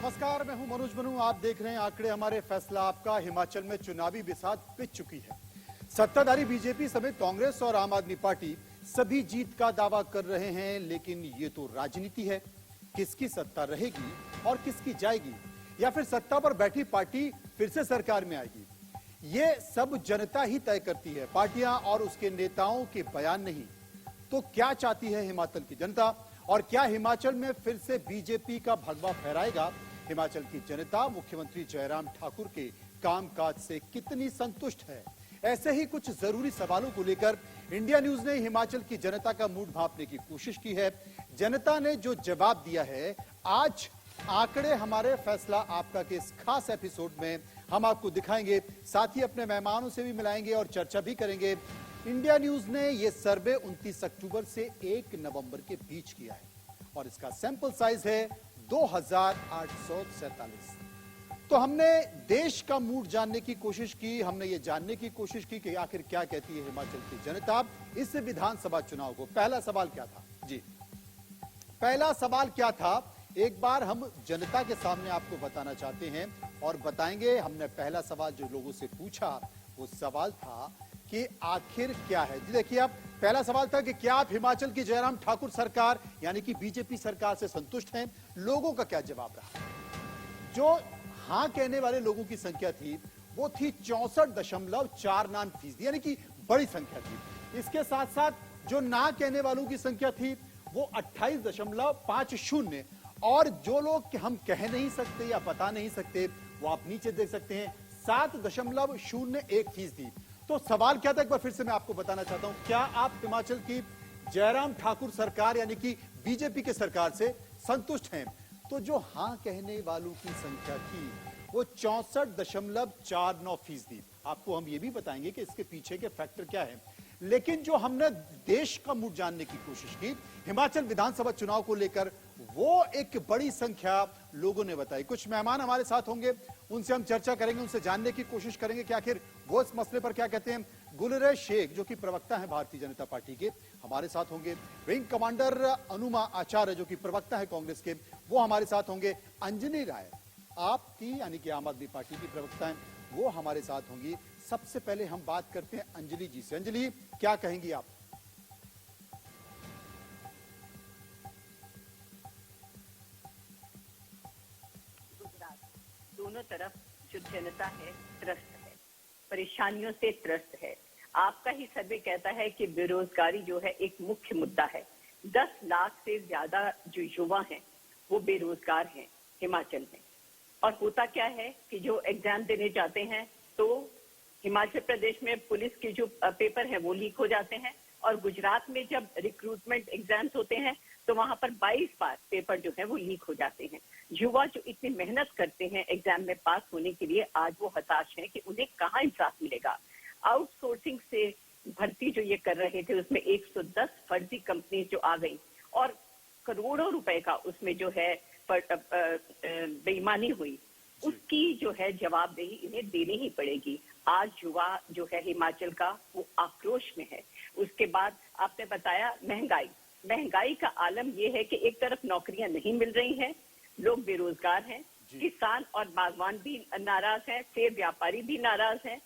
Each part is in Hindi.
नमस्कार, मैं हूं मनोज बनू। आप देख रहे हैं आंकड़े हमारे, फैसला आपका। हिमाचल में चुनावी बिसात पिच चुकी है। सत्ताधारी बीजेपी समेत कांग्रेस और आम आदमी पार्टी सभी जीत का दावा कर रहे हैं, लेकिन ये तो राजनीति है। किसकी सत्ता रहेगी और किसकी जाएगी, या फिर सत्ता पर बैठी पार्टी फिर से सरकार में आएगी, ये सब जनता ही तय करती है, पार्टियां और उसके नेताओं के बयान नहीं। तो क्या चाहती है हिमाचल की जनता, और क्या हिमाचल में फिर से बीजेपी का भगवा फहराएगा? हिमाचल की जनता मुख्यमंत्री जयराम ठाकुर के कामकाज से कितनी संतुष्ट है? ऐसे ही कुछ जरूरी सवालों को लेकर इंडिया न्यूज ने हिमाचल की जनता का मूड भांपने की कोशिश की है। जनता ने जो जवाब दिया है, आज आंकड़े हमारे फैसला आपका के इस खास एपिसोड में हम आपको दिखाएंगे। साथ ही अपने मेहमानों से भी मिलाएंगे और चर्चा भी करेंगे। इंडिया न्यूज ने यह सर्वे 29 अक्टूबर से 1 नवंबर के बीच किया है और इसका सैंपल साइज है 2847। तो हमने देश का मूड जानने की कोशिश की, हमने ये जानने की कोशिश की कि आखिर क्या कहती है हिमाचल की जनता इस विधानसभा चुनाव को। पहला सवाल क्या था जी? पहला सवाल क्या था, एक बार हम जनता के सामने आपको बताना चाहते हैं और बताएंगे। हमने पहला सवाल जो लोगों से पूछा वो सवाल था कि आखिर क्या है। जी देखिए, आप पहला सवाल था कि क्या आप हिमाचल की जयराम ठाकुर सरकार यानी कि बीजेपी सरकार से संतुष्ट हैं? लोगों का क्या जवाब रहा? जो हां कहने वाले लोगों की संख्या थी वो थी 64.49%, यानी कि बड़ी संख्या थी। इसके साथ साथ जो ना कहने वालों की संख्या थी वो 28.50, और जो लोग हम कह नहीं सकते या बता नहीं सकते वो आप नीचे देख सकते हैं 7.01%। तो सवाल क्या था, एक बार फिर से मैं आपको बताना चाहता हूं। क्या आप हिमाचल की जयराम ठाकुर सरकार यानी कि बीजेपी के सरकार से संतुष्ट हैं? तो जो हां कहने वालों की संख्या थी वो 64.49%। आपको हम ये भी बताएंगे कि इसके पीछे के फैक्टर क्या है। लेकिन जो हमने देश का मूड जानने की कोशिश की हिमाचल विधानसभा चुनाव को लेकर, वो एक बड़ी संख्या लोगों ने बताई। कुछ मेहमान हमारे साथ होंगे, उनसे हम चर्चा करेंगे, उनसे जानने की कोशिश करेंगे कि आखिर वो इस मसले पर क्या कहते हैं। गुलरेज शेख जो कि प्रवक्ता हैं भारतीय जनता पार्टी के, हमारे साथ होंगे। विंग कमांडर अनुमा आचार्य जो कि प्रवक्ता है कांग्रेस के, वो हमारे साथ होंगे। अंजलि राय आपकी यानी कि आम आदमी पार्टी की प्रवक्ता हैं, वो हमारे साथ होंगी। सबसे पहले हम बात करते हैं अंजलि जी से। अंजलि, क्या कहेंगी आप? दोनों तरफ जो जनता है त्रस्त है, परेशानियों से त्रस्त है। आपका ही सर्वे कहता है कि बेरोजगारी जो है एक मुख्य मुद्दा है। 10 लाख से ज्यादा जो युवा हैं वो बेरोजगार हैं हिमाचल में। और होता क्या है कि जो एग्जाम देने जाते हैं तो हिमाचल प्रदेश में पुलिस के जो पेपर हैं वो लीक हो जाते हैं, और गुजरात में जब रिक्रूटमेंट एग्जाम्स होते हैं तो वहां पर 22 बार पेपर जो है वो लीक हो जाते हैं। युवा जो इतनी मेहनत करते हैं एग्जाम में पास होने के लिए, आज वो हताश हैं कि उन्हें कहाँ इंसाफ मिलेगा। आउटसोर्सिंग से भर्ती जो ये कर रहे थे उसमें 110 फर्जी कंपनी जो आ गई और करोड़ों रुपए का उसमें जो है बेईमानी हुई, उसकी जो है जवाबदेही इन्हें देनी ही पड़ेगी। आज युवा जो है हिमाचल का वो आक्रोश में है। उसके बाद आपने बताया महंगाई का आलम ये है कि एक तरफ नौकरियां नहीं मिल रही हैं, लोग बेरोजगार हैं, किसान और बागवान भी नाराज हैं, सेब व्यापारी भी नाराज हैं,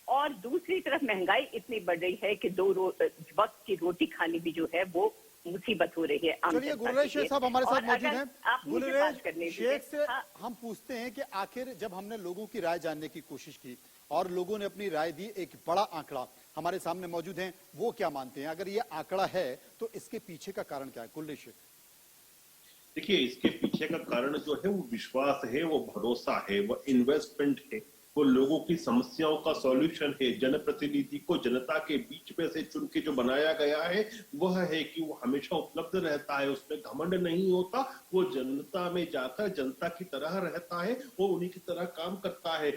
और दूसरी तरफ महंगाई इतनी बढ़ रही है कि वक्त की रोटी खानी भी जो है वो मुसीबत हो रही है। चलिए, गुलरेज शेख साहब हमारे साथ मौजूद हैं। गुलरेज शेख से हम पूछते हैं कि आखिर जब हमने लोगों की राय जानने की कोशिश की और लोगों ने अपनी राय दी, एक बड़ा आंकड़ा हमारे सामने मौजूद है, वो क्या मानते हैं? अगर ये आंकड़ा है तो इसके पीछे का कारण क्या है? गुलरेज शेख, देखिए, इसके पीछे का कारण जो है वो विश्वास है, वो भरोसा है, वो इन्वेस्टमेंट है, वो लोगों की समस्याओं का सॉल्यूशन है। जनप्रतिनिधि को जनता के बीच में से चुन के जो बनाया गया है वह है कि वो हमेशा उपलब्ध रहता है, उसमें घमंड नहीं होता, वो जनता में जाकर जनता की तरह रहता है, वो उन्हीं की तरह काम करता है,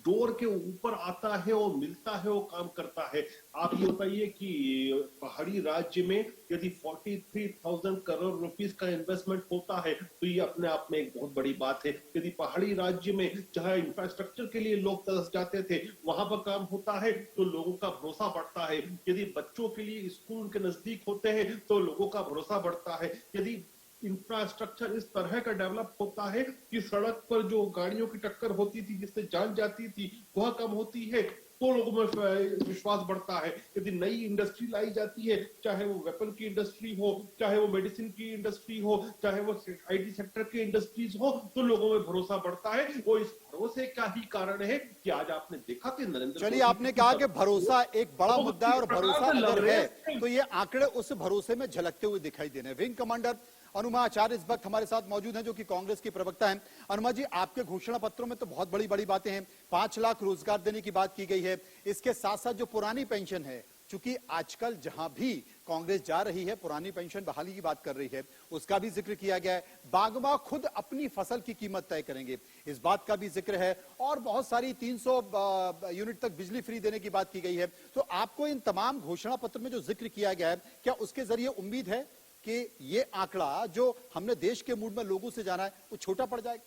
डोर के ऊपर आता है, वो मिलता है, वो काम करता है। आप ये बताइए कि पहाड़ी राज्य में यदि 43,000 करोड़ रुपीस का इन्वेस्टमेंट होता है तो ये अपने आप में एक बहुत बड़ी बात है। यदि पहाड़ी राज्य में जहां इंफ्रास्ट्रक्चर के लिए लोग तरस जाते थे वहां पर काम होता है तो लोगों का भरोसा बढ़ता है। यदि बच्चों के लिए स्कूल के नजदीक होते हैं तो लोगों का भरोसा बढ़ता है। यदि इंफ्रास्ट्रक्चर इस तरह का डेवलप होता है कि सड़क पर जो गाड़ियों की टक्कर होती थी, जिससे जान जाती थी, वह कम होती है, तो लोगों में विश्वास बढ़ता है। यदि नई इंडस्ट्री लाई जाती है, चाहे वो वेपन की इंडस्ट्री हो, चाहे वो मेडिसिन की इंडस्ट्री हो, चाहे वो आईटी सेक्टर की इंडस्ट्रीज हो, तो लोगों में भरोसा बढ़ता है। वो इस भरोसे का ही कारण है कि आज आपने देखा कि नरेंद्र चलिए, आपने कहा कि भरोसा एक बड़ा मुद्दा है और भरोसा अगर है तो ये आंकड़े उस भरोसे में झलकते हुए दिखाई दे रहे हैं। विंग कमांडर अनुमा आचार्य इस वक्त हमारे साथ मौजूद हैं, जो कि कांग्रेस की प्रवक्ता हैं। अनुमा जी, आपके घोषणा पत्रों में तो बहुत बड़ी बड़ी बातें हैं। 5 लाख रोजगार देने की बात की गई है। इसके साथ साथ जो पुरानी पेंशन है, चूंकि आजकल जहां भी कांग्रेस जा रही है पुरानी पेंशन बहाली की बात कर रही है, उसका भी जिक्र किया गया है। बागवा खुद अपनी फसल की कीमत तय करेंगे, इस बात का भी जिक्र है। और बहुत सारी 300 यूनिट तक बिजली फ्री देने की बात की गई है। तो आपको इन तमाम घोषणा पत्र में जो जिक्र किया गया है, क्या उसके जरिए उम्मीद है कि ये आंकड़ा जो हमने देश के मूड में लोगों से जाना है वो छोटा पड़ जाएगा?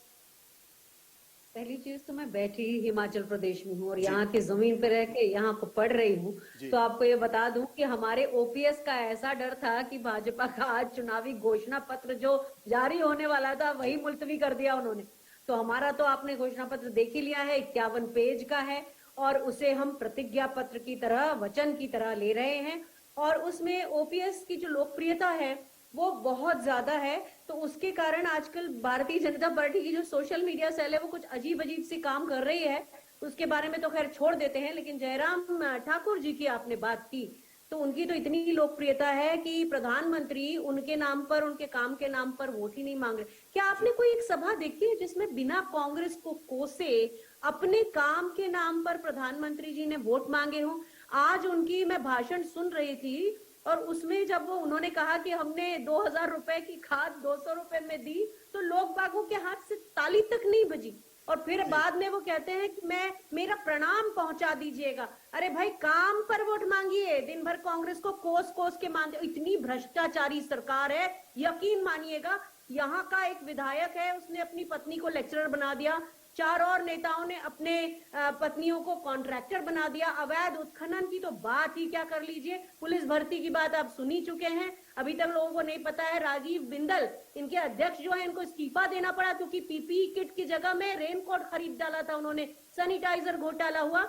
पहली चीज तो मैं बैठी हिमाचल प्रदेश में हूँ और यहाँ की जमीन पे रह के यहाँ को पढ़ रही हूँ। तो आपको ये बता दूं कि हमारे ओपीएस का ऐसा डर था कि भाजपा का आज चुनावी घोषणा पत्र जो जारी होने वाला था वही मुलतवी कर दिया उन्होंने। तो हमारा तो आपने घोषणा पत्र देख ही लिया है, 51 पेज का है और उसे हम प्रतिज्ञा पत्र की तरह, वचन की तरह ले रहे हैं। और उसमें ओपीएस की जो लोकप्रियता है वो बहुत ज्यादा है। तो उसके कारण आजकल भारतीय जनता पार्टी की जो सोशल मीडिया सेल है वो कुछ अजीब अजीब सी काम कर रही है। उसके बारे में तो खैर छोड़ देते हैं, लेकिन जयराम ठाकुर जी की आपने बात की तो उनकी तो इतनी लोकप्रियता है कि प्रधानमंत्री उनके नाम पर, उनके काम के नाम पर वोट ही नहीं मांग रहे। क्या आपने कोई एक सभा देखी है जिसमें बिना कांग्रेस को कोसे अपने काम के नाम पर प्रधानमंत्री जी ने वोट मांगे हों? आज उनकी मैं भाषण सुन रही थी और उसमें जब वो उन्होंने कहा कि हमने 2000 रुपए की खाद 200 रुपए में दी तो लोग बागों के हाथ से ताली तक नहीं बजी। और फिर बाद में वो कहते हैं कि मेरा प्रणाम पहुंचा दीजिएगा। अरे भाई, काम पर वोट मांगिए, दिन भर कांग्रेस को कोस कोस के मानते। इतनी भ्रष्टाचारी सरकार है, यकीन मानिएगा। यहाँ का एक विधायक है, उसने अपनी पत्नी को लेक्चरर बना दिया, 4 और नेताओं ने अपने पत्नियों को कॉन्ट्रैक्टर बना दिया। अवैध उत्खनन की तो बात ही क्या कर लीजिए। पुलिस भर्ती की बात आप सुन ही चुके हैं। अभी तक लोगों को नहीं पता है, राजीव बिंदल इनके अध्यक्ष जो है, इनको इस्तीफा देना पड़ा क्योंकि पीपीई किट की जगह में रेनकोट खरीद डाला था उन्होंने। सैनिटाइजर घोटाला हुआ।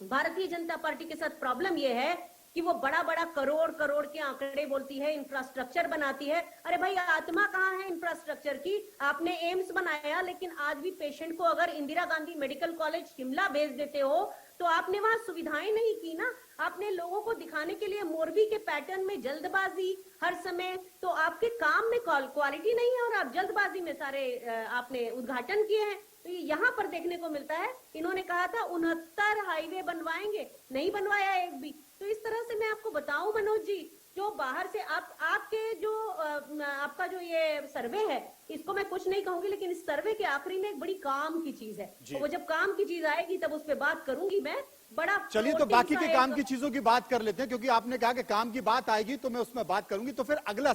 भारतीय जनता पार्टी के साथ प्रॉब्लम यह है कि वो बड़ा बड़ा करोड़ करोड़ के आंकड़े बोलती है, इंफ्रास्ट्रक्चर बनाती है। अरे भाई, आत्मा कहाँ है इंफ्रास्ट्रक्चर की? आपने एम्स बनाया, लेकिन आज भी पेशेंट को अगर इंदिरा गांधी मेडिकल कॉलेज शिमला भेज देते हो तो आपने वहां सुविधाएं नहीं की ना। आपने लोगों को दिखाने के लिए मोरबी के पैटर्न में जल्दबाजी हर समय, तो आपके काम में क्वालिटी नहीं है और आप जल्दबाजी में सारे आपने उद्घाटन किए हैं। तो ये यहाँ पर देखने को मिलता है। इन्होंने कहा था 69 हाईवे बनवाएंगे, नहीं बनवाया एक भी। तो इस तरह से मैं आपको बताऊं मनोज जी, जो बाहर से आपके जो आपका जो ये सर्वे है, इसको मैं कुछ नहीं कहूंगी, लेकिन इस सर्वे के आखिरी में एक बड़ी काम की चीज है। तो वो जब काम की चीज आएगी तब उस पर बात करूंगी मैं। बड़ा चलिए, तो बाकी के काम की चीजों की बात कर लेते हैं, क्योंकि आपने कहा कि काम की बात आएगी तो मैं उसमें बात करूंगी। तो फिर अगला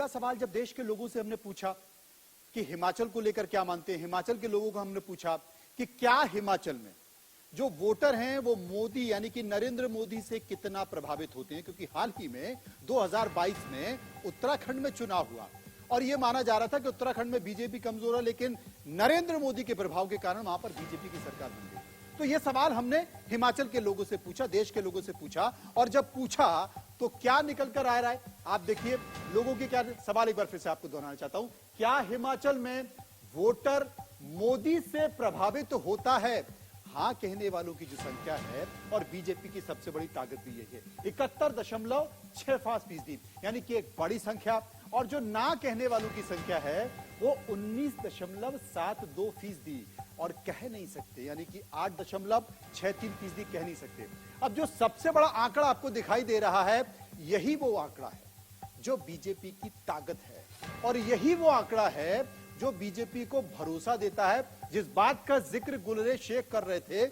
सवाल जब देश के लोगों से हमने पूछा कि हिमाचल को लेकर क्या मानते हैं, हिमाचल के लोगों को हमने पूछा कि क्या हिमाचल में जो वोटर हैं वो मोदी यानी कि नरेंद्र मोदी से कितना प्रभावित होते हैं, क्योंकि हाल ही में 2022 में उत्तराखंड में चुनाव हुआ और यह माना जा रहा था कि उत्तराखंड में बीजेपी कमजोर है, लेकिन नरेंद्र मोदी के प्रभाव के कारण वहां पर बीजेपी की सरकार बन गई। तो यह सवाल हमने हिमाचल के लोगों से पूछा, देश के लोगों से पूछा, और जब पूछा तो क्या निकल कर आ रहा है आप देखिए। लोगों के क्या सवाल एक बार फिर से आपको दोहराना चाहता हूं। क्या हिमाचल में वोटर मोदी से प्रभावित होता है? हाँ कहने वालों की जो संख्या है, और बीजेपी की सबसे बड़ी ताकत भी यही है, 71.65%, यानी कि एक बड़ी संख्या। और जो ना कहने वालों की संख्या है वो 19.72%, और कह नहीं सकते, यानी कि 8.63% कह नहीं सकते। अब जो सबसे बड़ा आंकड़ा आपको दिखाई दे रहा है, यही वो आंकड़ा है जो बीजेपी की ताकत है, और यही वो आंकड़ा है जो बीजेपी को भरोसा देता है। जिस बात का जिक्र गुलरेज शेख कर रहे थे,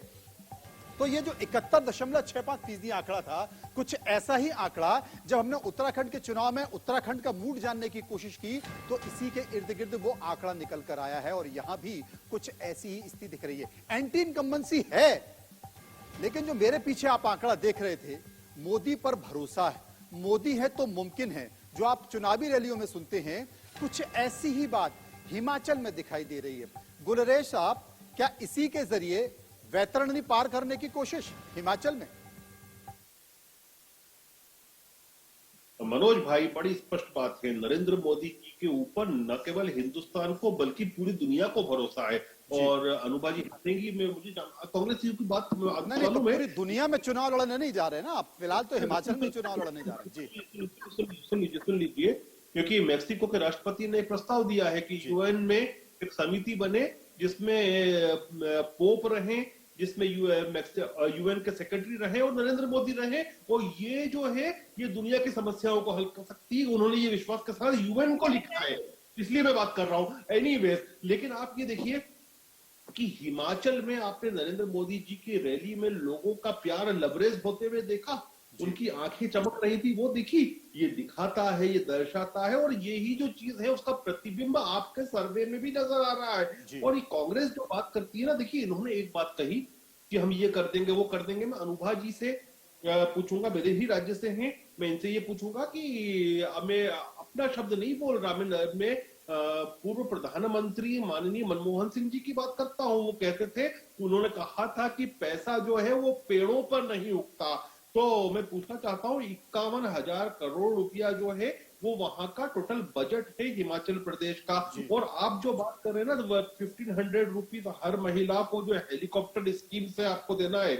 तो ये जो 71.65% आंकड़ा था, कुछ ऐसा ही आंकड़ा जब हमने उत्तराखंड के चुनाव में उत्तराखंड का मूड जानने की कोशिश की तो इसी के इर्द गिर्द वो आंकड़ा निकल कर आया है, और यहां भी कुछ ऐसी ही स्थिति दिख रही है। एंटी इनकम्बेंसी है, लेकिन जो मेरे पीछे आप आंकड़ा देख रहे थे, मोदी पर भरोसा है, मोदी है तो मुमकिन है। जो आप चुनावी रैलियों में सुनते हैं, कुछ ऐसी ही बात हिमाचल में दिखाई दे रही है। गुलरेश साहब, क्या इसी के जरिए वैतरणी पार करने की कोशिश हिमाचल में? मनोज भाई, बड़ी स्पष्ट बात है, नरेंद्र मोदी जी के ऊपर न केवल हिंदुस्तान को बल्कि पूरी दुनिया को भरोसा है। और अनुभा जी हंसेंगी, मैं मुझे कांग्रेस की बात नहीं, तो पूरी दुनिया में चुनाव लड़ने नहीं जा रहे ना आप, फिलहाल तो हिमाचल में चुनाव लड़ने जा रहे हैं। जी सुन लीजिए, क्योंकि मेक्सिको के राष्ट्रपति ने एक प्रस्ताव दिया है कि यूएन में एक समिति बने जिसमें पोप रहे, जिसमें यूएन के सेक्रेटरी रहे और नरेंद्र मोदी रहे, और ये जो है ये दुनिया की समस्याओं को हल कर सकती है। उन्होंने ये विश्वास के साथ यूएन को लिखा है, इसलिए मैं बात कर रहा हूं। एनीवेज, लेकिन आप ये देखिए कि हिमाचल में आपने नरेंद्र मोदी जी की रैली में लोगों का प्यार लबरेज होते हुए देखा, उनकी आंखें चमक रही थी, वो दिखी। ये दिखाता है, ये दर्शाता है, और यही जो चीज है उसका प्रतिबिंब आपके सर्वे में भी नजर आ रहा है। और ये कांग्रेस जो बात करती है ना, देखिए इन्होंने एक बात कही कि हम ये कर देंगे, वो कर देंगे। मैं अनुभा जी से पूछूंगा, मेरे ही राज्य से हैं, मैं इनसे ये पूछूंगा कि मैं अपना शब्द नहीं बोल रहा, मैं पूर्व प्रधानमंत्री माननीय मनमोहन सिंह जी की बात करता हूं। वो कहते थे, उन्होंने कहा था कि पैसा जो है वो पेड़ों पर नहीं उगता। तो मैं पूछना चाहता हूं, 51,000 करोड़ रुपया जो है वो वहां का टोटल बजट है हिमाचल प्रदेश का, और आप जो बात कर रहे हैं ना 1500 रुपीज हर महिला को जो हेलीकॉप्टर स्कीम से आपको देना है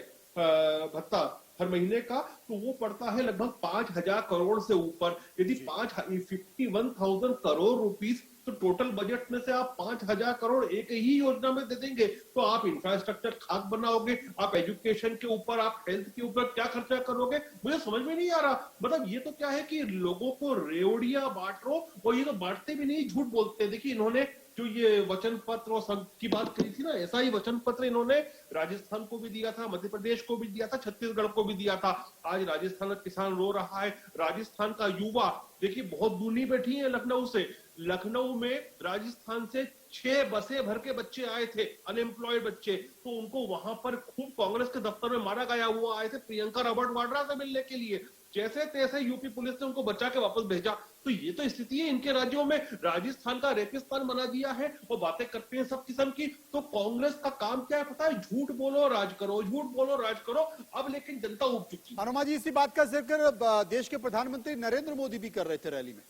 भत्ता हर महीने का, तो वो पड़ता है लगभग 5,000 करोड़ से ऊपर। यदि 51,000 करोड़ रुपीस, तो टोटल बजट में से आप 5,000 करोड़ एक ही योजना में दे देंगे, तो आप इंफ्रास्ट्रक्चर खाक बनाओगे, आप एजुकेशन के ऊपर, आप हेल्थ के ऊपर क्या खर्चा करोगे? मुझे समझ में नहीं आ रहा। मतलब ये तो क्या है कि लोगों को रेवड़ियां बांट रहे हो, और ये तो बांटते भी नहीं, झूठ बोलते हैं। देखिए इन्होंने जो ये वचन पत्र और संघ की बात करी थी ना, ऐसा ही वचन पत्र इन्होंने राजस्थान को भी दिया था, मध्य प्रदेश को भी दिया था, छत्तीसगढ़ को भी दिया था। आज राजस्थान का किसान रो रहा है, राजस्थान का युवा देखिए बहुत दूर नहीं बैठी है लखनऊ से। लखनऊ में राजस्थान से 6 बसें भर के बच्चे आए थे, अनएम्प्लॉयड बच्चे, तो उनको वहां पर खूब कांग्रेस के दफ्तर में मारा गया। वो आए थे प्रियंका रॉबर्ट वाड्रा से मिलने के लिए, जैसे तैसे यूपी पुलिस ने उनको बचा के वापस भेजा। तो ये तो स्थिति है इनके राज्यों में, राजस्थान का रेगिस्तान बना दिया है, और बातें करते हैं सब किस्म की। तो कांग्रेस का काम क्या है पता है? झूठ बोलो राज करो, झूठ बोलो राज करो। अब लेकिन जनता उब चुकी है। अनुमा जी, इसी बात का जिक्र देश के प्रधानमंत्री नरेंद्र मोदी भी कर रहे थे रैली में।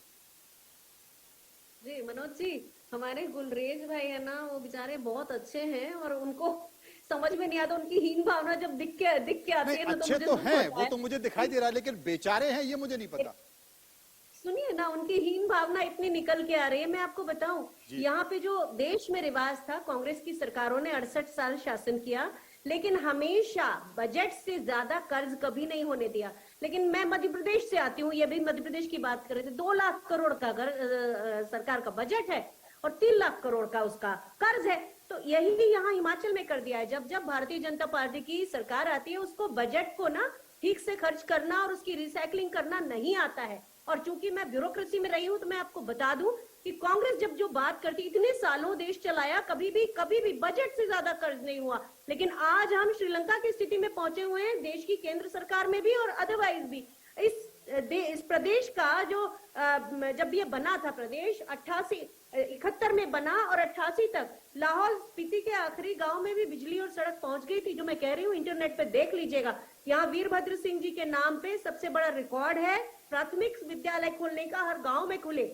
जी मनोज जी, हमारे गुलरेज भाई है ना, वो बेचारे बहुत अच्छे हैं, और उनको समझ में नहीं आता, उनकी हीन भावना जब दिख के आती है ना, अच्छे तो हैं, वो तो मुझे दिखाई दे रहा है, लेकिन बेचारे हैं ये मुझे नहीं पता। सुनिए ना, उनकी हीन भावना इतनी निकल के आ रही है। मैं आपको बताऊं, यहाँ पे जो देश में रिवाज था, कांग्रेस की सरकारों ने 68 साल शासन किया, लेकिन हमेशा बजट से ज्यादा कर्ज कभी नहीं होने दिया। लेकिन मैं मध्य प्रदेश से आती हूँ, ये भी मध्य प्रदेश की बात कर रहे थे। 2 लाख करोड़ का सरकार का बजट है और 3 लाख करोड़ का उसका कर्ज है। तो यही यहाँ हिमाचल में कर दिया है। जब जब भारतीय जनता पार्टी की सरकार आती है, उसको बजट को ना ठीक से खर्च करना और उसकी रिसाइकलिंग करना नहीं आता है। और चूंकि मैं ब्यूरोक्रेसी में रही हूं, तो मैं आपको बता दूं कि कांग्रेस जब जो बात करती, इतने सालों देश चलाया, कभी भी बजट से ज्यादा कर्ज नहीं हुआ। लेकिन आज हम श्रीलंका की स्थिति में पहुंचे हुए हैं, देश की केंद्र सरकार में भी और अदरवाइज भी। इस प्रदेश का जो जब ये बना था प्रदेश 71 में बना, और 88 तक लाहौल स्पीति के आखिरी गांव में भी बिजली और सड़क पहुंच गई थी। जो मैं कह रही हूँ, इंटरनेट पे देख लीजिएगा। यहाँ वीरभद्र सिंह जी के नाम पे सबसे बड़ा रिकॉर्ड है, प्राथमिक विद्यालय खोलने का हर गांव में खुले।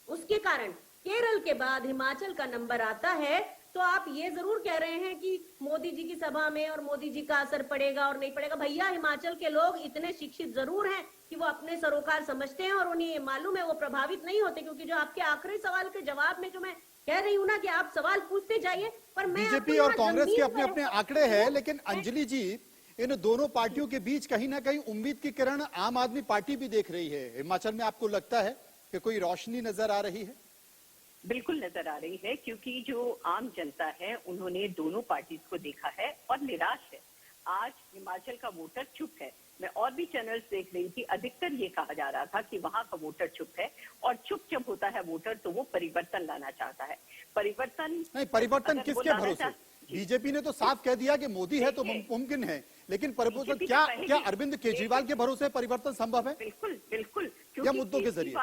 उसके कारण केरल के बाद हिमाचल का नंबर आता है। तो आप ये जरूर कह रहे हैं कि मोदी जी की सभा में और मोदी जी का असर पड़ेगा और नहीं पड़ेगा। भैया, हिमाचल के लोग इतने शिक्षित जरूर हैं कि वो अपने सरोकार समझते हैं, और उन्हें ये मालूम है, वो प्रभावित नहीं होते। क्योंकि जो आपके आखिरी सवाल के जवाब में जो मैं कह रही हूँ ना, कि आप सवाल पूछते जाइए, पर मैं बीजेपी और कांग्रेस के अपने अपने आंकड़े हैं। लेकिन अंजलि जी, इन दोनों पार्टियों के बीच कहीं ना कहीं उम्मीद की किरण आम आदमी पार्टी भी देख रही है। हिमाचल में आपको लगता है कि कोई रोशनी नजर आ रही है? बिल्कुल नजर आ रही है, क्योंकि जो आम जनता है उन्होंने दोनों पार्टीज को देखा है और निराश है। आज हिमाचल का वोटर चुप है। मैं और भी चैनल्स देख रही थी, अधिकतर ये कहा जा रहा था कि वहां का वोटर चुप है, और चुप जब होता है वोटर तो वो परिवर्तन लाना चाहता है। परिवर्तन नहीं, परिवर्तन किसके भरोसे? बीजेपी ने तो साफ कह दिया कि मोदी है तो मुमकिन है, लेकिन परिवर्तन क्या अरविंद केजरीवाल के भरोसे परिवर्तन संभव है? बिल्कुल बिल्कुल, या मुद्दों के जरिए?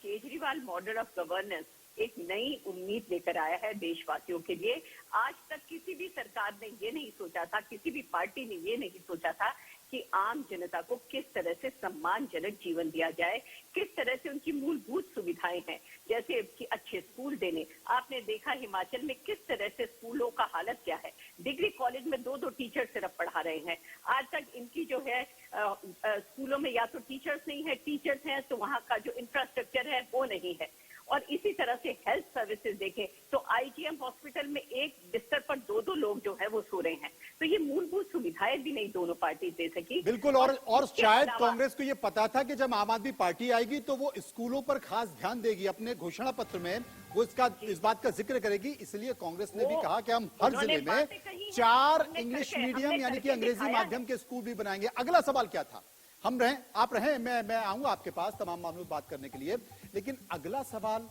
केजरीवाल मॉडल ऑफ गवर्नेंस एक नई उम्मीद लेकर आया है देशवासियों के लिए। आज तक किसी भी सरकार ने ये नहीं सोचा था, किसी भी पार्टी ने ये नहीं सोचा था कि आम जनता को किस तरह से सम्मानजनक जीवन दिया जाए, किस तरह से उनकी मूलभूत सुविधाएं हैं, जैसे कि अच्छे स्कूल देने। आपने देखा हिमाचल में किस तरह से स्कूलों का हालत क्या है। डिग्री कॉलेज में 2-2 टीचर सिर्फ पढ़ा रहे हैं। आज तक इनकी जो है स्कूलों में या तो टीचर्स नहीं है, टीचर्स हैं तो वहाँ का जो इंफ्रास्ट्रक्चर है वो नहीं है। और इसी तरह से हेल्थ सर्विसेज देखें तो आईजीएम हॉस्पिटल में एक बिस्तर पर 2-2 लोग जो है वो सो रहे हैं। तो ये मूलभूत सुविधाएं भी नहीं दोनों पार्टी दे सकी। बिल्कुल। और शायद कांग्रेस को ये पता था कि जब आम आदमी पार्टी आएगी तो वो स्कूलों पर खास ध्यान देगी। अपने घोषणा पत्र में वो इस बात का जिक्र करेगी। इसलिए कांग्रेस ने भी कहा कि हम हर जिले में 4 इंग्लिश मीडियम यानी कि अंग्रेजी माध्यम के स्कूल भी बनाएंगे। अगला सवाल क्या था? आप रहें, मैं आऊंगा आपके पास तमाम मामलों में बात करने के लिए। लेकिन अगला सवाल,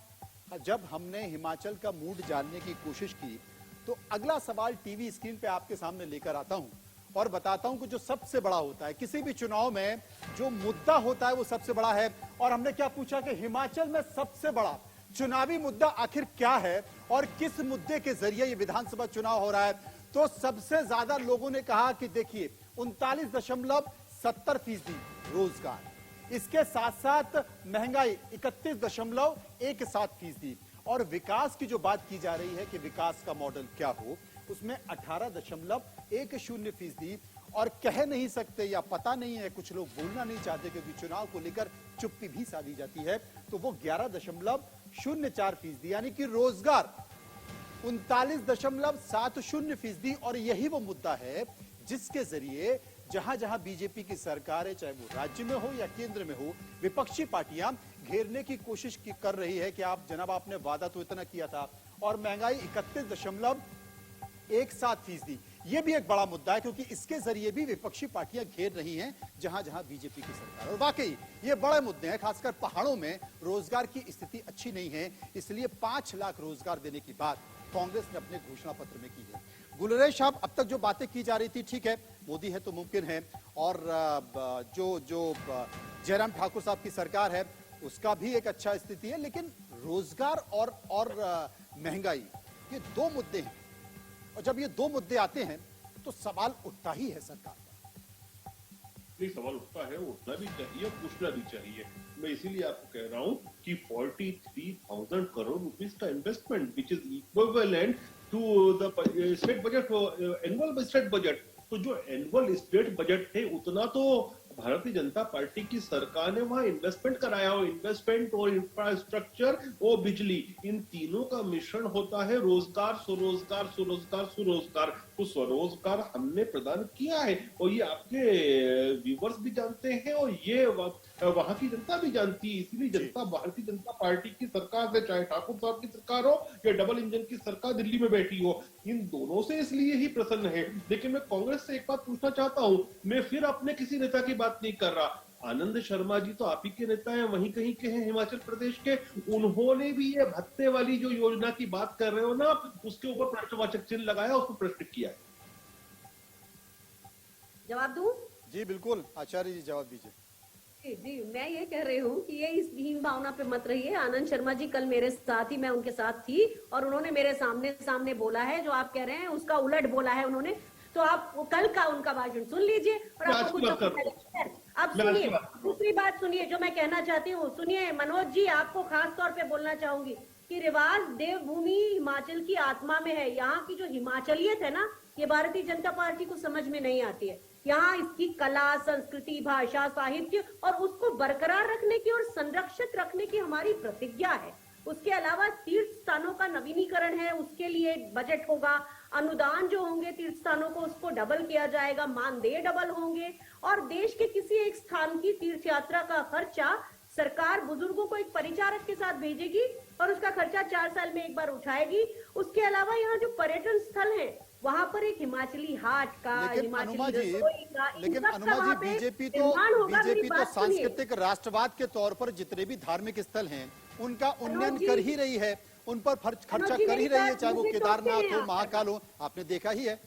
जब हमने हिमाचल का मूड जानने की कोशिश की तो अगला सवाल टीवी स्क्रीन पे आपके सामने लेकर आता हूं और बताता हूं कि जो सबसे बड़ा होता है किसी भी चुनाव में, जो मुद्दा होता है वो सबसे बड़ा है। और हमने क्या पूछा कि हिमाचल में सबसे बड़ा चुनावी मुद्दा आखिर क्या है और किस मुद्दे के जरिए ये विधानसभा चुनाव हो रहा है। तो सबसे ज्यादा लोगों ने कहा कि देखिए 39.70% रोजगार, इसके साथ साथ महंगाई 31.17% और विकास की जो बात की जा रही है कि विकास का मॉडल क्या हो, उसमें 18.10% और कह नहीं सकते या पता नहीं है, कुछ लोग बोलना नहीं चाहते क्योंकि चुनाव को लेकर चुप्पी भी साधी जाती है, तो वो 11.04% यानी कि रोजगार 39.70%। और यही वो मुद्दा है जिसके जरिए जहां जहां बीजेपी की सरकार है, चाहे वो राज्य में हो या केंद्र में हो, विपक्षी पार्टियां घेरने की कोशिश कर रही है कि आप जनाब आपने वादा तो इतना किया था। और महंगाई 31.17%, यह भी एक बड़ा मुद्दा है क्योंकि इसके जरिए भी विपक्षी पार्टियां घेर रही हैं जहां जहां बीजेपी की सरकार। और वाकई ये बड़े मुद्दे हैं, खासकर पहाड़ों में रोजगार की स्थिति अच्छी नहीं है। इसलिए 5 लाख रोजगार देने की बात कांग्रेस ने अपने घोषणा पत्र में की है। गुलरेज साहब, अब तक जो बातें की जा रही थी, ठीक है मोदी है तो मुमकिन है, और जो जयराम ठाकुर साहब की सरकार है उसका भी एक अच्छा स्थिति है, लेकिन रोजगार और महंगाई ये 2 मुद्दे हैं। और जब ये 2 मुद्दे आते हैं तो सवाल उठता ही है सरकार का। नहीं, सवाल उठता है, उठना भी चाहिए, पूछना भी चाहिए। मैं इसीलिए आपको कह रहा हूं कि 43,000 करोड़ रुपीस का investment which is equivalent to the state budget, annual state budget. तो जो एनुअल स्टेट बजट है उतना तो भारतीय जनता पार्टी की सरकार ने वहां इन्वेस्टमेंट कराया हो। इन्वेस्टमेंट और इंफ्रास्ट्रक्चर और बिजली, इन तीनों का मिश्रण होता है रोजगार, स्वरोजगार, स्वरोजगार, स्वरोजगार। तो स्वरोजगार हमने प्रदान किया है और ये आपके व्यूवर्स भी जानते हैं और ये वहां की जनता भी जानती है। इसीलिए जनता भारतीय जनता पार्टी की सरकार से, चाहे ठाकुर साहब की सरकार हो या डबल इंजन की सरकार दिल्ली में बैठी हो, इन दोनों से इसलिए ही प्रसन्न है। लेकिन मैं कांग्रेस से एक बात पूछना चाहता हूं, मैं फिर अपने किसी नेता की बात नहीं कर रहा। आनंद शर्मा जी तो आप ही के नेता हैं, वहीं कहीं के हैं हिमाचल प्रदेश के। उन्होंने भी ये भत्ते वाली जो योजना की बात कर रहे हो ना, उसके ऊपर प्रश्नवाचक चिन्ह लगाया, उसको प्रश्न किया है। जवाब दूं? जी बिल्कुल, आचार्य जी जवाब दीजिए। जी, मैं ये कह रही हूँ कि ये इस हीन भावना पे मत रहिए। आनंद शर्मा जी कल मेरे साथ ही, मैं उनके साथ थी और उन्होंने मेरे सामने बोला है, जो आप कह रहे हैं उसका उलट बोला है उन्होंने। तो आप कल का उनका भाषण सुन लीजिए और आपको कुछ अब सुनिए। दूसरी बात सुनिए जो मैं कहना चाहती हूँ, सुनिए मनोज जी, आपको खास तौर पे बोलना चाहूंगी कि रिवाज देवभूमि हिमाचल की आत्मा में है। यहाँ की जो हिमाचलियत है ना, ये भारतीय जनता पार्टी को समझ में नहीं आती है। यहाँ इसकी कला, संस्कृति, भाषा, साहित्य और उसको बरकरार रखने की और संरक्षित रखने की हमारी प्रतिज्ञा है। उसके अलावा तीर्थ स्थानों का नवीनीकरण है, उसके लिए बजट होगा, अनुदान जो होंगे तीर्थ स्थानों को उसको डबल किया जाएगा, मानदेय डबल होंगे और देश के किसी एक स्थान की तीर्थ यात्रा का खर्चा सरकार बुजुर्गों को एक परिचारक के साथ भेजेगी और उसका खर्चा 4 साल में एक बार उठाएगी। उसके अलावा यहाँ जो पर्यटन स्थल है वहां पर एक हिमाचली हाट का, हिमाचली रसोई का, लेकिन अनुमा जी बीजेपी तो सांस्कृतिक राष्ट्रवाद के तौर पर जितने भी धार्मिक स्थल हैं उनका उन्नयन कर ही रही है, उन पर खर्चा कर ही रही है, चाहे वो केदारनाथ हो, महाकाल हो, आपने देखा ही है।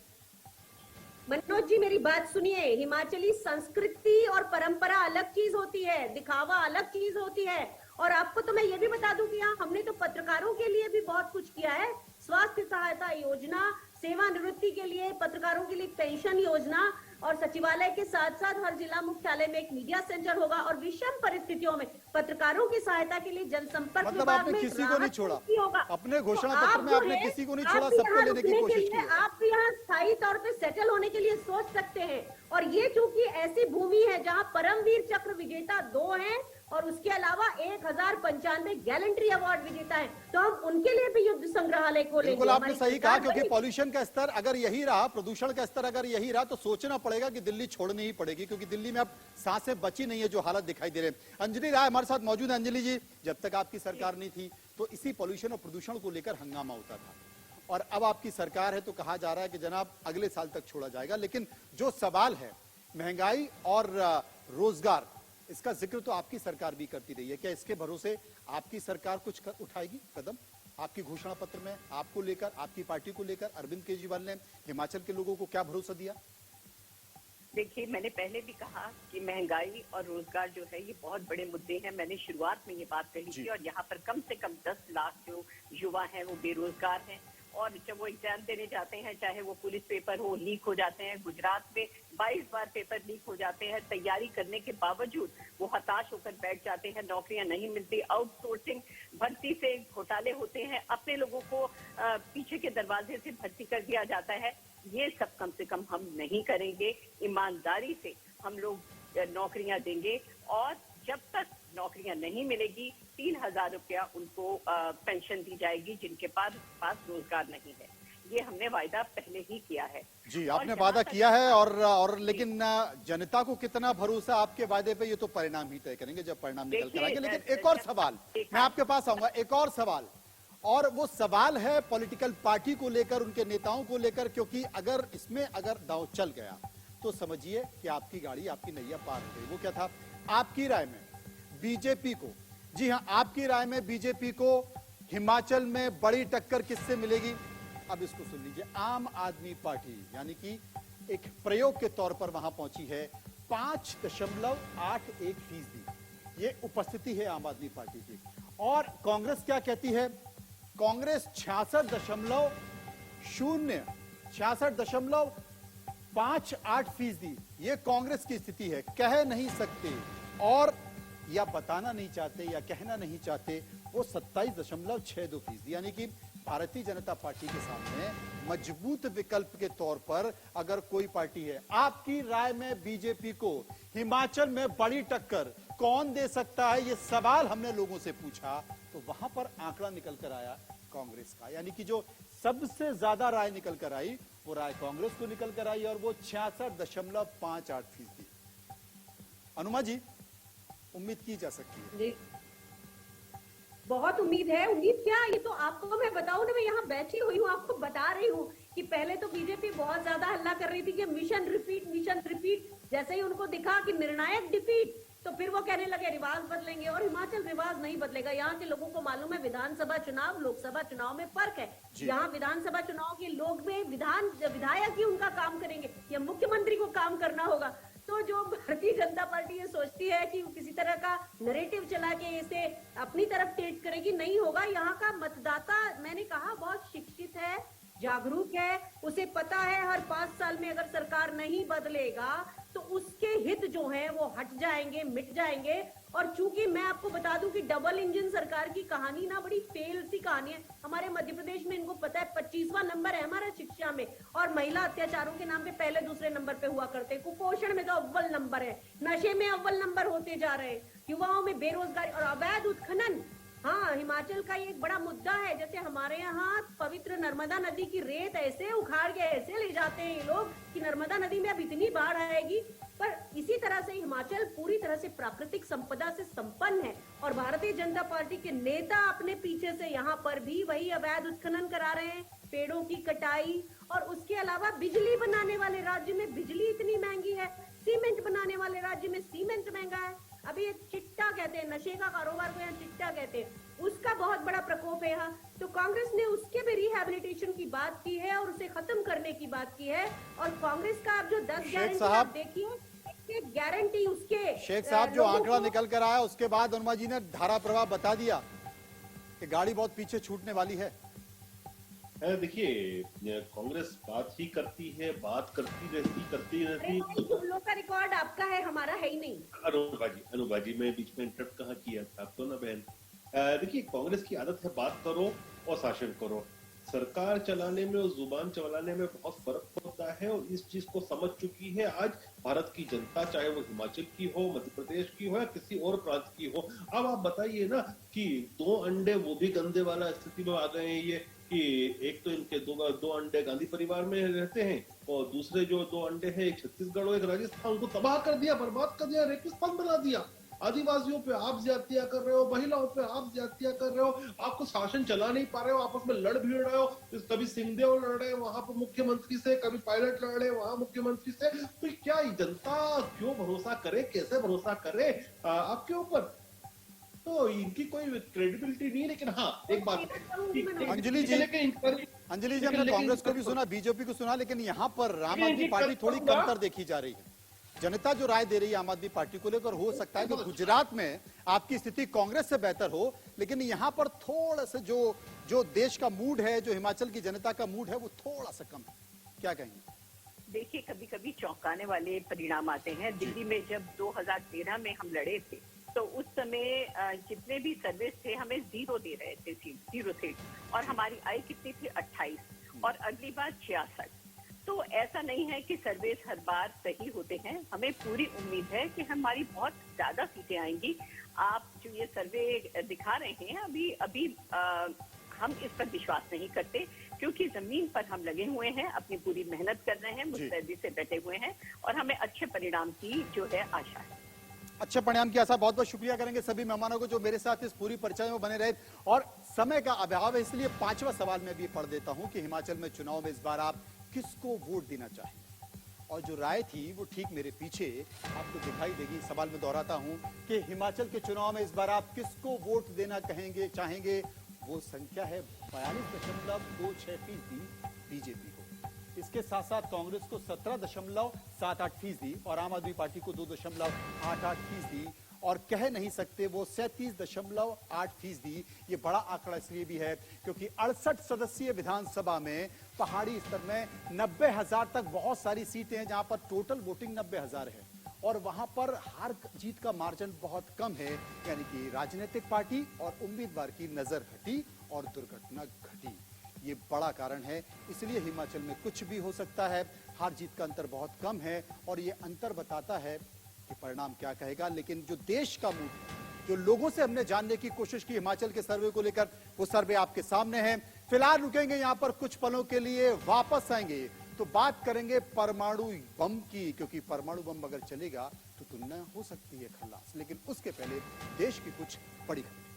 मनोज जी मेरी बात सुनिए, हिमाचली संस्कृति और परंपरा अलग चीज होती है, दिखावा अलग चीज होती है। और आपको तो मैं ये भी बता दूं कि हाँ, हमने तो पत्रकारों के लिए भी बहुत कुछ किया है। स्वास्थ्य सहायता योजना, सेवानिवृत्ति के लिए पत्रकारों के लिए पेंशन योजना, और सचिवालय के साथ साथ हर जिला मुख्यालय में एक मीडिया सेंटर होगा। और विषम परिस्थितियों में पत्रकारों की सहायता के लिए जनसंपर्क मतलब विभाग आपने में किसी को नहीं छोड़ा, होगा। अपने घोषणा तो पत्र में आप आपने जो है, किसी को नहीं आप छोड़ा, सबको यहाँ लेने की रुकने के कोशिश लिए, की है। आप यहाँ स्थायी तौर पे सेटल होने के लिए सोच सकते हैं। और ये चूंकि ऐसी भूमि है जहाँ परमवीर चक्र विजेता 2 हैं और उसके अलावा 1095 गैलेंट्री अवार्ड विजेता है, तो हम उनके लिए भी युद्ध संग्रहालय खोलेंगे। बिल्कुल आपने हमारी सही कहा, सरकार क्योंकि बड़ी- पॉल्यूशन का स्तर अगर यही रहा, प्रदूषण का स्तर अगर यही रहा, तो सोचना पड़ेगा कि दिल्ली छोड़नी ही पड़ेगी, क्योंकि दिल्ली में अब सांसें बची नहीं है जो हालत दिखाई दे रहे हैं। अंजलि राय हमारे साथ मौजूद है। अंजलि जी, जब तक आपकी सरकार नहीं थी तो इसी पॉल्यूशन और प्रदूषण को लेकर हंगामा होता था, और अब आपकी सरकार है तो कहा जा रहा है कि जनाब अगले साल तक छोड़ा जाएगा। लेकिन जो सवाल है महंगाई और रोजगार, इसका जिक्र तो आपकी सरकार भी करती रही है। क्या इसके भरोसे आपकी सरकार कुछ उठाएगी कदम? आपकी घोषणा पत्र में आपको लेकर, आपकी पार्टी को लेकर अरविंद केजरीवाल ने हिमाचल के लोगों को क्या भरोसा दिया? देखिए, मैंने पहले भी कहा कि महंगाई और रोजगार जो है ये बहुत बड़े मुद्दे हैं। मैंने शुरुआत में ये बात कही थी, और यहाँ पर कम से कम 10 लाख जो युवा हैं वो बेरोजगार हैं, और जब वो एग्जाम देने जाते हैं, चाहे वो पुलिस पेपर हो, लीक हो जाते हैं। गुजरात में 22 बार पेपर लीक हो जाते हैं। तैयारी करने के बावजूद वो हताश होकर बैठ जाते हैं, नौकरियां नहीं मिलती, आउटसोर्सिंग भर्ती से घोटाले होते हैं, अपने लोगों को पीछे के दरवाजे से भर्ती कर दिया जाता है। ये सब कम से कम हम नहीं करेंगे। ईमानदारी से हम लोग नौकरियां देंगे, और जब तक नौकरियां नहीं मिलेगी 3000 रुपया उनको पेंशन दी जाएगी जिनके पास रोजगार नहीं है। ये हमने वायदा पहले ही किया है। जी, आपने वादा किया है, और लेकिन जनता को कितना भरोसा आपके वादे पे, ये तो परिणाम ही तय करेंगे जब परिणाम निकल कर आएंगे। लेकिन एक और सवाल, मैं आपके पास आऊंगा, एक और सवाल, और वो सवाल है पॉलिटिकल पार्टी को लेकर, उनके नेताओं को लेकर, क्योंकि अगर इसमें अगर दांव चल गया तो समझिए कि आपकी गाड़ी, आपकी नैया पार हो गई। वो क्या था? आपकी राय में बीजेपी को, जी हां, आपकी राय में बीजेपी को हिमाचल में बड़ी टक्कर किससे मिलेगी? अब इसको सुन लीजिए। आम आदमी पार्टी यानी कि एक प्रयोग के तौर पर वहां पहुंची है, 5.81% ये उपस्थिति है आम आदमी पार्टी की। और कांग्रेस क्या कहती है? कांग्रेस 66.58% ये कांग्रेस की स्थिति है। कह नहीं सकते और या बताना नहीं चाहते या कहना नहीं चाहते, वो 27.62%, यानी कि भारतीय जनता पार्टी के सामने मजबूत विकल्प के तौर पर अगर कोई पार्टी है। आपकी राय में बीजेपी को हिमाचल में बड़ी टक्कर कौन दे सकता है? ये सवाल हमने लोगों से पूछा तो वहां पर आंकड़ा निकल कर आया कांग्रेस का, यानी कि जो सबसे ज्यादा राय निकल कर आई वो राय कांग्रेस को निकल कर आई, और वो 66.58%। अनुमा जी, उम्मीद की जा सकती है? जी, बहुत उम्मीद है। उम्मीद क्या, ये तो आपको मैं बताऊं ना, मैं यहाँ बैठी हुई हूँ, आपको बता रही हूँ कि पहले तो बीजेपी बहुत ज्यादा हल्ला कर रही थी कि मिशन रिपीट, मिशन रिपीट। जैसे ही उनको दिखा कि निर्णायक डिफीट, तो फिर वो कहने लगे रिवाज बदलेंगे, और हिमाचल रिवाज नहीं बदलेगा। यहाँ के लोगों को मालूम है विधानसभा चुनाव लोकसभा चुनाव में फर्क है। यहाँ विधानसभा चुनाव के लोग में विधायक ही उनका काम करेंगे, या मुख्यमंत्री को काम करना होगा। तो जो भारतीय जनता पार्टी ये सोचती है कि किसी तरह का नैरेटिव चला के इसे अपनी तरफ टेट करेगी, नहीं होगा। यहाँ का मतदाता, मैंने कहा, बहुत शिक्षित है, जागरूक है, उसे पता है हर 5 साल में अगर सरकार नहीं बदलेगा तो उसके हित जो हैं वो हट जाएंगे, मिट जाएंगे। और चूंकि मैं आपको बता दूं कि डबल इंजन सरकार की कहानी ना बड़ी फेल सी कहानी है। हमारे मध्य प्रदेश में इनको पता है 25वां नंबर है हमारा शिक्षा में, और महिला अत्याचारों के नाम पे पहले दूसरे नंबर पे हुआ करते, कुपोषण में तो अव्वल नंबर है, नशे में अव्वल नंबर होते जा रहे हैं, युवाओं में बेरोजगारी और अवैध उत्खनन। हाँ, हिमाचल का ये एक बड़ा मुद्दा है। जैसे हमारे यहाँ पवित्र नर्मदा नदी की रेत ऐसे उखाड़ के ऐसे ले जाते हैं ये लोग कि नर्मदा नदी में अब इतनी बाढ़ आएगी। पर इसी तरह से हिमाचल पूरी तरह से प्राकृतिक संपदा से संपन्न है, और भारतीय जनता पार्टी के नेता अपने पीछे से यहाँ पर भी वही अवैध उत्खनन करा रहे हैं, पेड़ों की कटाई, और उसके अलावा बिजली बनाने वाले राज्य में बिजली इतनी महंगी है, सीमेंट बनाने वाले राज्य में सीमेंट महंगा है। अभी ये चिट्टा कहते हैं, नशे का कारोबार को यहाँ चिट्टा कहते हैं। उसका बहुत बड़ा प्रकोप है यहाँ। तो कांग्रेस ने उसके भी रिहैबिलिटेशन की बात की है और उसे खत्म करने की बात की है। और कांग्रेस का आप जो 10 गारंटी आप देखिए, गारंटी उसके शेख साहब जो आंकड़ा निकल कर आया उसके बाद अनुमा जी ने धारा प्रवाह बता दिया कि गाड़ी बहुत पीछे छूटने वाली है। देखिए, कांग्रेस बात ही करती है, बात करती रहती। तुम लोग का रिकॉर्ड आपका है, हमारा है ही नहीं। अनुभा जी मैं बीच में इंटरप्ट कहाँ किया था आपको ना बहन। देखिए, कांग्रेस की आदत है बात करो और शासन करो। सरकार चलाने में और जुबान चलाने में बहुत फर्क होता है और इस चीज को समझ चुकी है आज भारत की जनता, चाहे वो हिमाचल की हो, मध्य प्रदेश की हो या किसी और प्रांत की हो। अब आप बताइए ना कि 2 अंडे वो भी गंदे वाला स्थिति में आ गए हैं ये, कि एक तो इनके दो अंडे गांधी परिवार में रहते हैं और दूसरे जो 2 अंडे हैं, एक छत्तीसगढ़ और एक राजस्थान, उनको तबाह कर दिया, बर्बाद कर दिया, रेगिस्तान बना दिया। आदिवासियों पे आप ज्यादतियां कर रहे हो, महिलाओं पे आप ज्यादतियां कर रहे हो, आपको शासन चला नहीं पा रहे हो, आपस में लड़ भिड़ रहे हो। कभी सिंहदेव लड़ रहे हैं वहां पर मुख्यमंत्री से, कभी पायलट लड़ रहे हैं वहां मुख्यमंत्री से। तो क्या जनता क्यों भरोसा करे, कैसे भरोसा करे आपके ऊपर? तो इनकी कोई क्रेडिबिलिटी नहीं है। लेकिन हाँ, एक बात अंजलि जी हमने कांग्रेस को भी सुना, बीजेपी को सुना, लेकिन यहाँ पर आम आदमी पार्टी थोड़ी कमतर देखी जा रही है। जनता जो राय दे रही है आम आदमी पार्टी को लेकर, हो सकता है कि गुजरात में आपकी स्थिति कांग्रेस से बेहतर हो, लेकिन यहाँ पर थोड़ा सा जो देश का मूड है, जो हिमाचल की जनता का मूड है, वो थोड़ा सा कम है। क्या कहेंगे? देखिए, कभी कभी चौंकाने वाले परिणाम आते हैं। दिल्ली में जब 2013 में हम लड़े थे तो उस समय जितने भी सर्विस थे हमें 0 दे रहे थे, 0 सीट, और हमारी आई कितनी थी 28 और अगली बार 66। तो ऐसा नहीं है कि सर्वेस हर बार सही होते हैं। हमें पूरी उम्मीद है कि हमारी बहुत ज्यादा सीटें आएंगी। आप जो ये सर्वे दिखा रहे हैं अभी हम इस पर विश्वास नहीं करते, क्योंकि जमीन पर हम लगे हुए हैं, अपनी पूरी मेहनत कर रहे हैं, मुस्तैदी से बैठे हुए हैं और हमें अच्छे परिणाम की जो है आशा है। अच्छे परिणाम की आशा। बहुत बहुत शुक्रिया करेंगे सभी मेहमानों को जो मेरे साथ इस पूरी परिचय में बने रहे। और समय का अभाव है, इसलिए 5वां सवाल मैं भी पढ़ देता हूं कि हिमाचल में चुनाव में इस बार आप किसको वोट देना चाहेंगे? और जो राय थी वो ठीक मेरे पीछे आपको दिखाई देगी। सवाल में दोहराता हूं कि हिमाचल के चुनाव में इस बार आप किसको वोट देना चाहेंगे? वो संख्या है 42.26% बीजेपी को। इसके साथ साथ कांग्रेस को 17.78% और आम आदमी पार्टी को 2.88%, और कह नहीं सकते वो 37.8%। ये बड़ा आंकड़ा इसलिए भी है क्योंकि 68 सदस्यीय विधानसभा में पहाड़ी स्तर में 90,000 तक बहुत सारी सीटें हैं, जहां पर टोटल वोटिंग 90,000 है और वहां पर हार जीत का मार्जिन बहुत कम है। यानी कि राजनीतिक पार्टी और उम्मीदवार की नजर हटी और दुर्घटना घटी। ये बड़ा कारण है, इसलिए हिमाचल में कुछ भी हो सकता है। हार जीत का अंतर बहुत कम है और ये अंतर बताता है कि परिणाम क्या कहेगा। लेकिन जो देश का मूड है, जो लोगों से हमने जानने की कोशिश की हिमाचल के सर्वे को लेकर, वो सर्वे आपके सामने है। फिलहाल रुकेंगे यहाँ पर कुछ पलों के लिए, वापस आएंगे तो बात करेंगे परमाणु बम की, क्योंकि परमाणु बम अगर चलेगा तो दुनिया हो सकती है खल्लास। लेकिन उसके पहले देश की कुछ बड़ी खबर।